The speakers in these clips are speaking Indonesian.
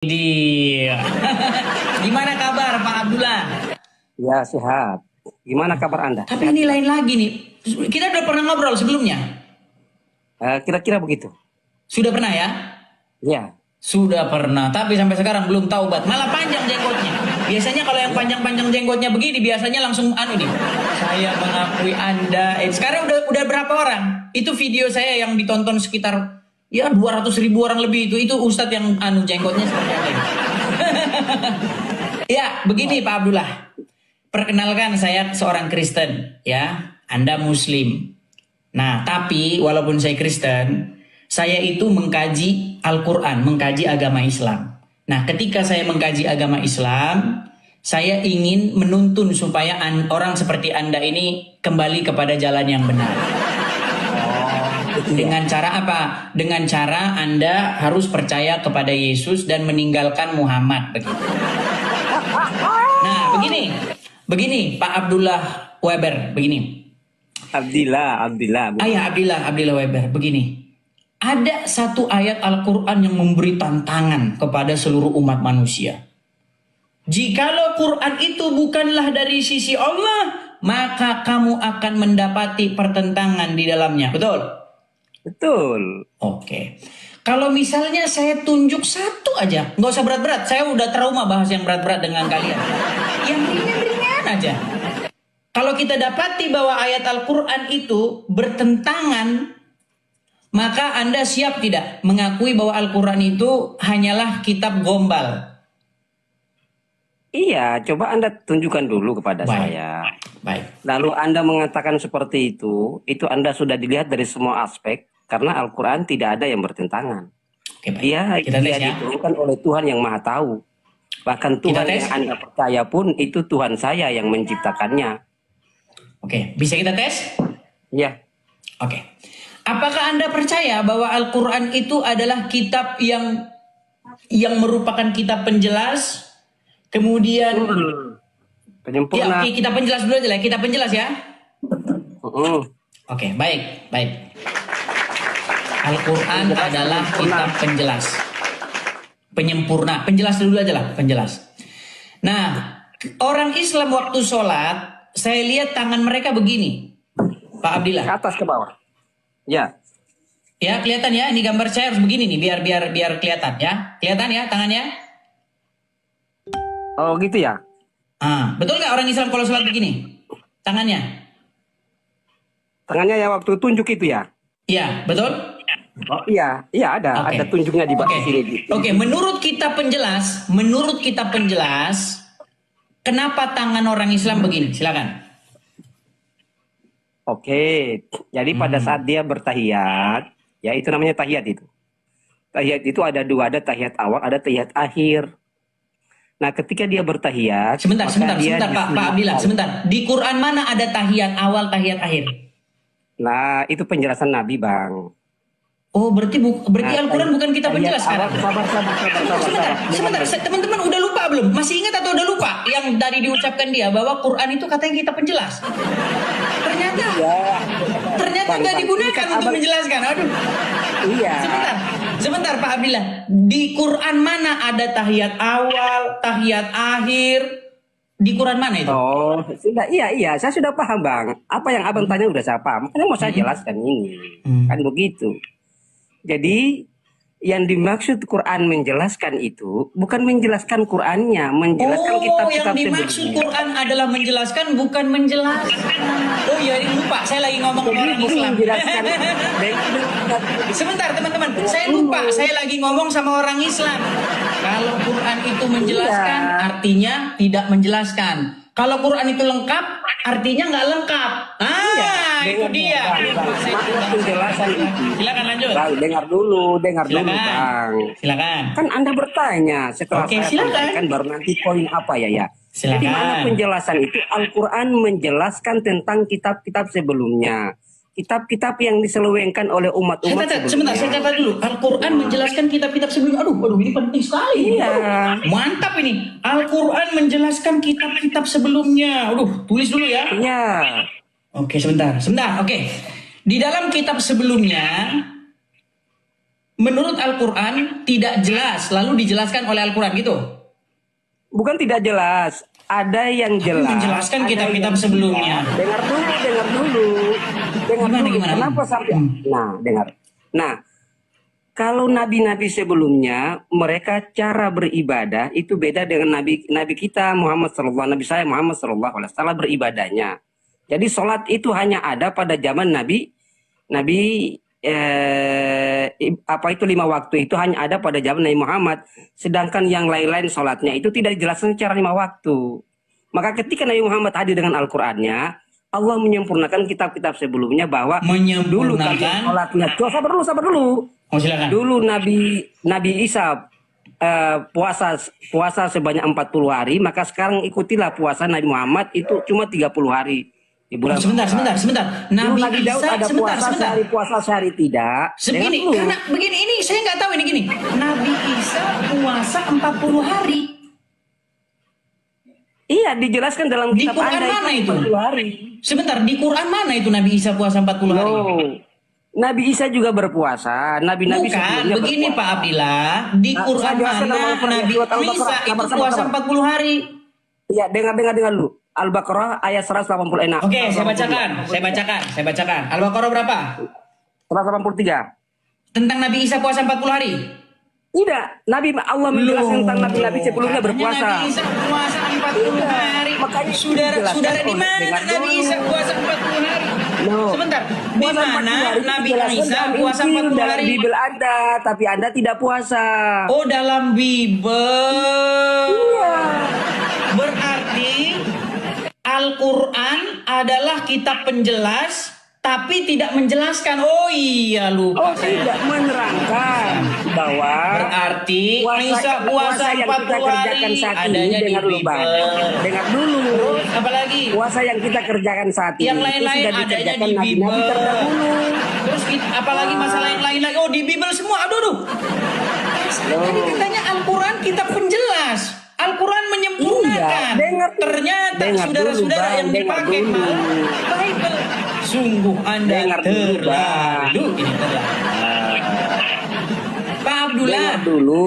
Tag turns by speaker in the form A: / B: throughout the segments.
A: Di gimana kabar Pak Abdullah?
B: Ya, sehat. Gimana kabar Anda?
A: Tapi ini lain lagi nih. Kita udah pernah ngobrol sebelumnya.
B: Kira-kira begitu.
A: Sudah pernah ya?
B: Ya.
A: Sudah pernah. Tapi sampai sekarang belum taubat. Malah panjang jenggotnya. Biasanya kalau yang panjang-panjang jenggotnya begini, biasanya langsung nih. Saya mengakui Anda. Sekarang udah berapa orang? Itu video saya yang ditonton sekitar 200.000 orang lebih itu Ustadz yang jenggotnya seperti apa ini? Ya, begini Pak Abdullah. Perkenalkan saya seorang Kristen, ya. Anda Muslim. Nah, tapi walaupun saya Kristen, saya itu mengkaji Al-Quran, mengkaji agama Islam. Nah, ketika saya mengkaji agama Islam, saya ingin menuntun supaya orang seperti Anda ini kembali kepada jalan yang benar. Dengan cara apa? Dengan cara Anda harus percaya kepada Yesus dan meninggalkan Muhammad, begitu. Nah, begini Pak Abdullah Weber, begini.
B: Abdillah.
A: Ayah Abdillah Weber, begini. Ada satu ayat Al-Quran yang memberi tantangan kepada seluruh umat manusia. Jikalau Quran itu bukanlah dari sisi Allah, maka kamu akan mendapati pertentangan di dalamnya. Betul?
B: Betul.
A: Oke. Kalau misalnya saya tunjuk satu aja, nggak usah berat-berat. Saya udah trauma bahas yang berat-berat dengan kalian. Yang ringan-ringan aja. Kalau kita dapati bahwa ayat Al-Quran itu bertentangan, maka Anda siap tidak mengakui bahwa Al-Quran itu hanyalah kitab gombal?
B: Iya, coba Anda tunjukkan dulu kepada saya.
A: Baik.
B: Lalu Anda mengatakan seperti itu Anda sudah dilihat dari semua aspek, karena Al-Quran tidak ada yang bertentangan.
A: Oke, baik.
B: Dia diturunkan oleh Tuhan yang Maha Tahu. Bahkan Tuhan yang Anda percaya pun itu Tuhan saya yang menciptakannya.
A: Oke, bisa kita tes?
B: Ya.
A: Oke. Apakah Anda percaya bahwa Al-Quran itu adalah kitab yang merupakan kitab penjelas? Kemudian
B: penyempurna.
A: Ya, kita penjelas dulu aja lah. Kita penjelas ya. Oke, baik. Al-Quran adalah kitab penjelas, penyempurna. Penjelas dulu aja lah, penjelas. Nah, orang Islam waktu sholat, saya lihat tangan mereka begini, Pak Abdillah.
B: Ke atas ke bawah. Ya.
A: Ya, kelihatan ya. Ini gambar saya harus begini nih, biar kelihatan ya. Kelihatan ya tangannya?
B: Oh gitu ya.
A: Betul nggak orang Islam kalau sholat begini? Tangannya?
B: Tangannya ya waktu tunjuk itu ya?
A: Iya, betul?
B: Oh iya ada.
A: Okay.
B: Ada tunjuknya di bawah sini.
A: Oke, menurut kitab penjelas, kenapa tangan orang Islam begini? Silakan.
B: Oke, jadi pada saat dia bertahiyat, ya itu namanya tahiyat itu. Tahiyat itu ada dua, ada tahiyat awal, ada tahiyat akhir. Nah, ketika dia bertahiyat,
A: sebentar Pak Abdillah, sebentar. Di Quran mana ada tahiyat awal, tahiyat akhir?
B: Nah, itu penjelasan Nabi, Bang.
A: Oh, berarti Al-Quran bukan kitab penjelas sekarang. Sebentar. Teman-teman udah lupa belum? Masih ingat atau udah lupa yang tadi diucapkan dia bahwa Quran itu katanya kitab penjelas? Ternyata nggak digunakan untuk menjelaskan. Aduh.
B: Iya.
A: Sebentar Pak Abdillah. Di Quran mana ada tahiyat awal, tahiyat akhir? Di Quran mana itu?
B: Oh, sudah. Iya. Saya sudah paham, Bang. Apa yang Abang tanya udah saya paham. Makanya mau saya jelaskan ini. Kan begitu. Jadi, yang dimaksud Quran menjelaskan itu bukan menjelaskan Qurannya, menjelaskan kitab-kitab
A: yang dimaksud Quran adalah menjelaskan, bukan menjelaskan. Oh iya, ini lupa. Saya lagi ngomong sama orang Islam. Sebentar, teman-teman. Saya lupa. Saya lagi ngomong sama orang Islam. Kalau Quran itu menjelaskan, artinya tidak menjelaskan. Kalau Quran itu lengkap, artinya nggak lengkap. Itu dia.
B: Penjelasan itu.
A: Silakan lanjut.
B: Bang, dengar dulu, Bang.
A: Silakan.
B: Kan Anda bertanya, setelah saya sampaikan baru nanti poin apa ya.
A: Silakan.
B: Jadi mana penjelasan itu? Al-Quran menjelaskan tentang kitab-kitab sebelumnya. Kitab-kitab yang diselewengkan oleh umat-umat sebelumnya.
A: Sebentar, saya catat dulu. Al-Quran menjelaskan kitab-kitab sebelumnya. Aduh, ini penting sekali.
B: Iya.
A: Mantap ini. Al-Quran menjelaskan kitab-kitab sebelumnya. Aduh, tulis dulu ya.
B: Iya.
A: Oke, sebentar. Oke. Di dalam kitab sebelumnya, menurut Al-Quran tidak jelas, lalu dijelaskan oleh Al-Quran gitu.
B: Bukan tidak jelas, ada yang jelas.
A: Menjelaskan kitab-kitab sebelumnya.
B: Dengar dulu.
A: Gimana?
B: Kenapa sampai? Nah, dengar. Nah, kalau nabi-nabi sebelumnya mereka cara beribadah itu beda dengan nabi kita Muhammad sallallahu Nabi saya Muhammad sallallahu alaihi wasallam beribadahnya. Jadi sholat itu hanya ada pada zaman Nabi apa itu 5 waktu itu hanya ada pada zaman Nabi Muhammad. Sedangkan yang lain-lain sholatnya itu tidak dijelaskan secara 5 waktu. Maka ketika Nabi Muhammad hadir dengan Al-Qur'annya, Allah menyempurnakan kitab-kitab sebelumnya bahwa dulu sholatnya. Sabar dulu.
A: Oh, silakan.
B: Dulu Nabi Isa puasa sebanyak 40 hari, maka sekarang ikutilah puasa Nabi Muhammad itu cuma 30 hari. Di bulan
A: sebentar.
B: Nabi Daud ada puasa sehari, puasa sehari tidak.
A: Begini, karena begini ini saya nggak tahu ini gini. Nabi Isa puasa 40 hari.
B: Iya, dijelaskan dalam kitab
A: Quran
B: Anda
A: mana itu?
B: 40 hari.
A: Sebentar, di Quran mana itu Nabi Isa puasa 40 hari?
B: Nabi Isa juga berpuasa. Nabi-nabi
A: sebelumnya begini berpuasa. Pak Abdillah, di Quran mana Nabi Isa itu puasa 40 hari?
B: Iya, dengar dulu. Al-Baqarah ayat 186.
A: Oke, saya bacakan. Al-Baqarah berapa?
B: 183.
A: Tentang Nabi Isa puasa 40 hari?
B: Tidak, Allah menjelaskan tentang nabi-nabi sebelumnya berpuasa.
A: Nabi Isa puasa 40 hari. Makanya saudara di mana Nabi Isa puasa 40 hari? Sebentar, di mana Nabi Isa puasa 40 hari?
B: Dalam Bible Anda, tapi Anda tidak puasa.
A: Oh, dalam Bible.
B: Iya.
A: Berarti Al-Quran adalah kitab penjelas, tapi tidak menjelaskan. Oh iya, lupa.
B: Oh, tidak menerangkan bahwa
A: berarti Isa puasa 40 hari adanya di Bible.
B: Dengar dulu.
A: Terus apalagi?
B: Puasa yang kita kerjakan saat ini
A: yang lain-lain adanya di Bible. Terus apalagi masalah yang lain lagi? Oh, di Bible semua. Aduh. Tadi katanya Al-Quran kitab penjelas. Al-Quran menyempurnakan. Ternyata saudara-saudara yang dipakai malah Bible. Sungguh Anda terlalu ini Pak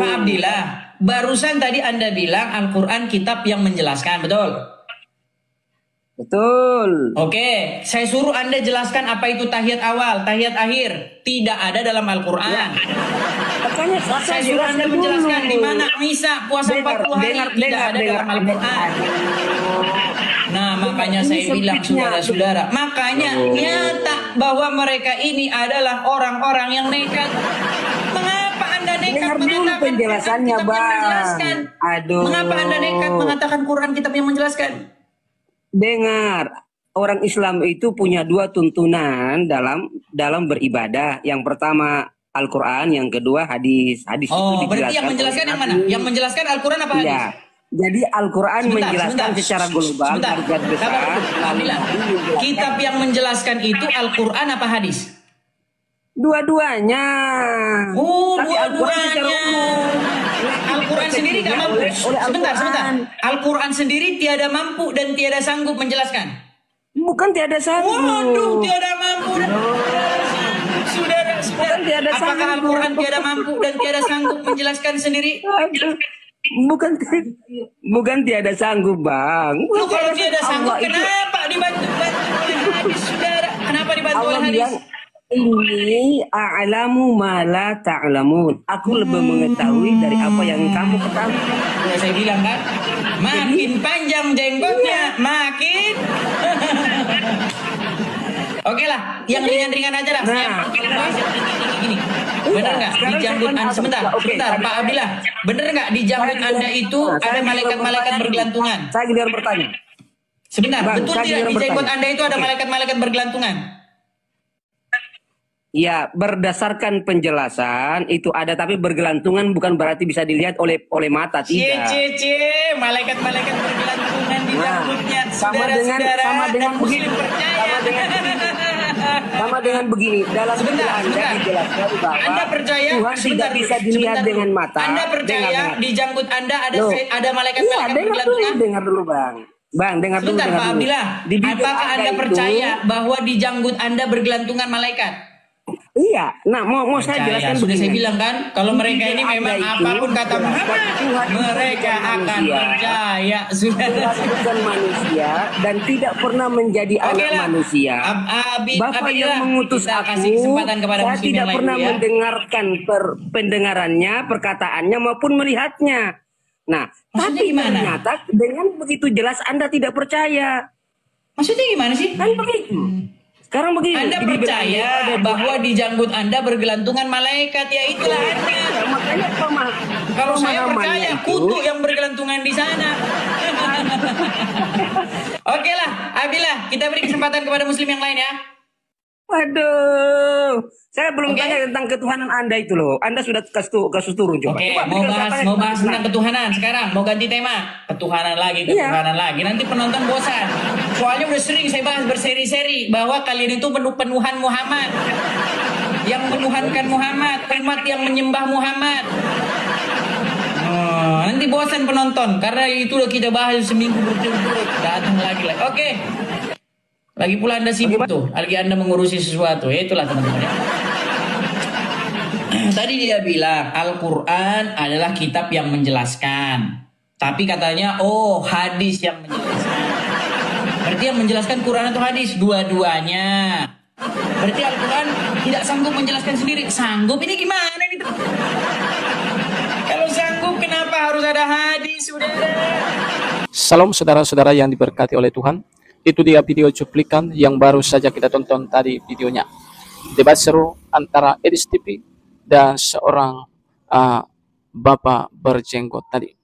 A: Abdillah, barusan tadi Anda bilang Al-Quran kitab yang menjelaskan, betul?
B: Betul.
A: Oke, saya suruh Anda jelaskan apa itu tahiyat awal, tahiyat akhir. Tidak ada dalam Al-Quran. Ya.
B: Makanya
A: saya suruh Anda menjelaskan di mana Isa puasa 40 hari tidak ada dalam Al-Quran. Nah, makanya saya bilang saudara-saudara, makanya nyata bahwa mereka ini adalah orang-orang yang nekat. Mengapa Anda nekat mengatakan
B: penjelasannya, Bang?
A: Mengapa Anda nekat mengatakan Quran kitab yang menjelaskan?
B: Dengar, orang Islam itu punya 2 tuntunan dalam beribadah. Yang pertama Al-Quran, yang kedua hadis. Hadis itu
A: berarti yang menjelaskan yang mana? Yang menjelaskan Al-Quran apa hadis?
B: Ya. Jadi Al-Quran menjelaskan secara global.
A: Kitab yang menjelaskan itu Al-Quran apa hadis?
B: Dua-duanya.
A: Tapi Al-Quran secara umum. Al-Quran sendiri tidak mampu. Sebentar. Al-Quran sendiri tiada mampu dan tiada sanggup menjelaskan.
B: Bukan tiada sanggup.
A: Waduh, tiada mampu dan saudara. Apakah Al-Quran tiada mampu dan tiada sanggup menjelaskan sendiri?
B: Bukan tiada sanggup, Bang.
A: Kalau tiada sanggup, kenapa dibantu oleh hadis, saudara? Kenapa dibantu oleh hadis?
B: Ini a'lamu ma la ta'lamun. Aku lebih mengetahui dari apa yang kamu ketahui.
A: Ya, saya bilang kan, makin panjang jenggotnya, makin. Oke lah, yang ringan-ringan aja lah. Saya bahas yang tinggi-tinggi. Bener nggak di janggut Anda? Sebentar, Pak Abdillah. Bener nggak di janggut Anda itu ada malaikat-malaikat bergelantungan?
B: Saya giliran bertanya.
A: Sebentar, betul tidak di janggut Anda itu ada malaikat-malaikat bergelantungan?
B: Ya, berdasarkan penjelasan itu ada, tapi bergelantungan bukan berarti bisa dilihat oleh mata, tidak.
A: Malaikat-malaikat bergelantungan di janggutnya. Sama
B: dengan begini. Dalam
A: sebentar.
B: dijelaskan bahwa
A: Anda percaya
B: Tuhan tidak bisa dilihat dengan mata.
A: Anda percaya di janggut Anda ada malaikat-malaikat bergelantungan?
B: Dengar dulu, Bang. Dengar dulu.
A: Sebentar, Pak Abdillah. Apakah Anda percaya bahwa di janggut Anda bergelantungan malaikat?
B: Iya, nah mau saya
A: Percaya.
B: jelaskan
A: Sudah saya
B: begini.
A: bilang kan, kalau mereka ini
B: Anda
A: memang
B: itu
A: apapun kata
B: jelaskan
A: Muhammad,
B: Tuhan itu
A: mereka
B: bukan
A: akan
B: manusia.
A: percaya. Sudah.
B: Tuhan bukan manusia dan tidak pernah menjadi
A: Oke
B: anak
A: lah.
B: manusia. Bapak yang mengutus
A: kita kasih
B: aku,
A: kesempatan kepada
B: saya
A: muslim
B: tidak
A: yang lain
B: pernah
A: dulu ya.
B: mendengarkan pendengarannya, perkataannya maupun melihatnya. Nah,
A: Maksudnya
B: tapi
A: gimana?
B: ternyata dengan begitu jelas Anda tidak percaya.
A: Maksudnya gimana sih?
B: Kan begitu. Sekarang begini.
A: Anda percaya bahwa di janggut Anda bergelantungan malaikat, ya itulah Anda.
B: Ya, makanya
A: Kalau saya percaya
B: itu,
A: kutu yang bergelantungan di sana. Oke lah, Abdillah, kita beri kesempatan kepada muslim yang lain ya.
B: Waduh, saya belum tanya tentang ketuhanan Anda itu loh. Anda sudah kasus turun coba.
A: Oke,
B: Coba,
A: mau bahas tentang ketuhanan sekarang. Mau ganti tema, ketuhanan lagi. Nanti penonton bosan. Soalnya udah sering saya bahas berseri-seri bahwa kalian itu penuhan Muhammad, yang menuhankan Muhammad, umat yang menyembah Muhammad. Nanti bosan penonton karena itu udah kita bahas seminggu berturut-turut. Datang lagi. Oke. Lagi pula Anda sibuk tuh, lagi Anda mengurusi sesuatu. Ya itulah teman-teman ya. Tadi dia bilang Al-Quran adalah kitab yang menjelaskan. Tapi katanya, hadis yang menjelaskan. Berarti yang menjelaskan Quran atau hadis? Dua-duanya. Berarti Al-Quran tidak sanggup menjelaskan sendiri. Sanggup? Ini gimana ini? Kalau sanggup, kenapa harus ada hadis?
C: Salam saudara-saudara yang diberkati oleh Tuhan. Itu dia video cuplikan yang baru saja kita tonton tadi videonya. Debat seru antara Edis TV dan seorang bapak berjenggot tadi.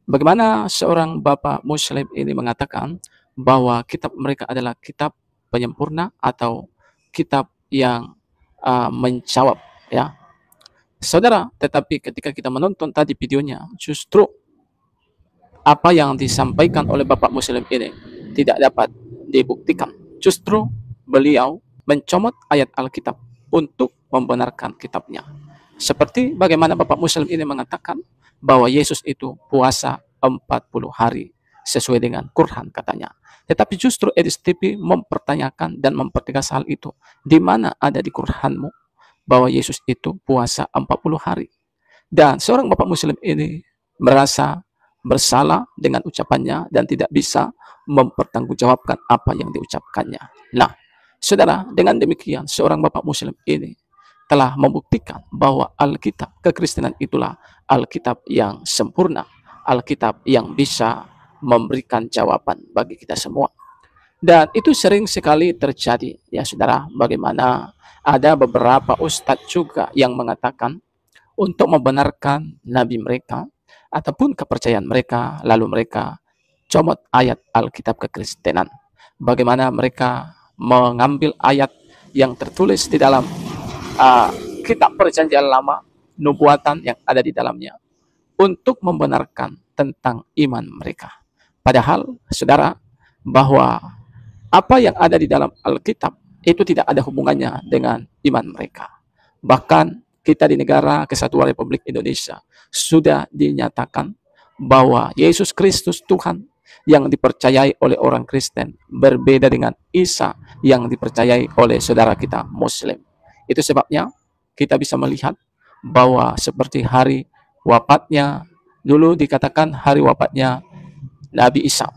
C: Bagaimana seorang bapak muslim ini mengatakan bahwa kitab mereka adalah kitab penyempurna atau kitab yang menjawab ya. Saudara, tetapi ketika kita menonton tadi videonya, justru apa yang disampaikan oleh bapak muslim ini tidak dapat dibuktikan. Justru beliau mencomot ayat Alkitab untuk membenarkan kitabnya. Seperti bagaimana bapak muslim ini mengatakan bahwa Yesus itu puasa 40 hari sesuai dengan Quran katanya. Tetapi justru Edis TV mempertanyakan dan mempertegas hal itu. Di mana ada di Quranmu bahwa Yesus itu puasa 40 hari? Dan seorang bapak muslim ini merasa bersalah dengan ucapannya dan tidak bisa mempertanggungjawabkan apa yang diucapkannya. Nah, saudara, dengan demikian seorang bapak muslim ini telah membuktikan bahwa Alkitab kekristenan itulah Alkitab yang sempurna, Alkitab yang bisa memberikan jawaban bagi kita semua. Dan itu sering sekali terjadi ya saudara, bagaimana ada beberapa ustadz juga yang mengatakan untuk membenarkan nabi mereka ataupun kepercayaan mereka, lalu mereka comot ayat Alkitab kekristenan. Bagaimana mereka mengambil ayat yang tertulis di dalam kitab perjanjian lama, nubuatan yang ada di dalamnya, untuk membenarkan tentang iman mereka. Padahal, saudara, bahwa apa yang ada di dalam Alkitab itu tidak ada hubungannya dengan iman mereka. Bahkan kita di negara Kesatuan Republik Indonesia sudah dinyatakan bahwa Yesus Kristus Tuhan yang dipercayai oleh orang Kristen berbeda dengan Isa yang dipercayai oleh saudara kita Muslim. Itu sebabnya kita bisa melihat bahwa seperti hari wafatnya, dulu dikatakan hari wafatnya Nabi Isa,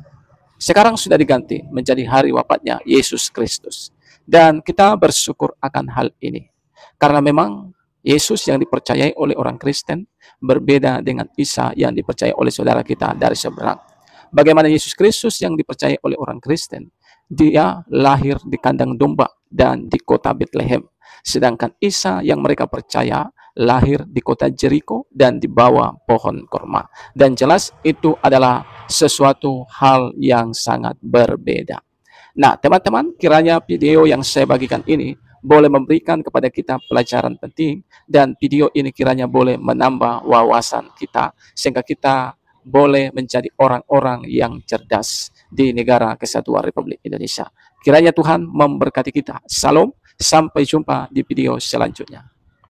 C: sekarang sudah diganti menjadi hari wafatnya Yesus Kristus. Dan kita bersyukur akan hal ini. Karena memang Yesus yang dipercayai oleh orang Kristen berbeda dengan Isa yang dipercayai oleh saudara kita dari seberang. Bagaimana Yesus Kristus yang dipercayai oleh orang Kristen, dia lahir di kandang domba dan di kota Bethlehem. Sedangkan Isa yang mereka percaya lahir di kota Jericho dan di bawah pohon korma. Dan jelas itu adalah sesuatu hal yang sangat berbeda. Nah, teman-teman, kiranya video yang saya bagikan ini boleh memberikan kepada kita pelajaran penting, dan video ini kiranya boleh menambah wawasan kita sehingga kita boleh menjadi orang-orang yang cerdas di negara Kesatuan Republik Indonesia. Kiranya Tuhan memberkati kita. Salam, sampai jumpa di video selanjutnya.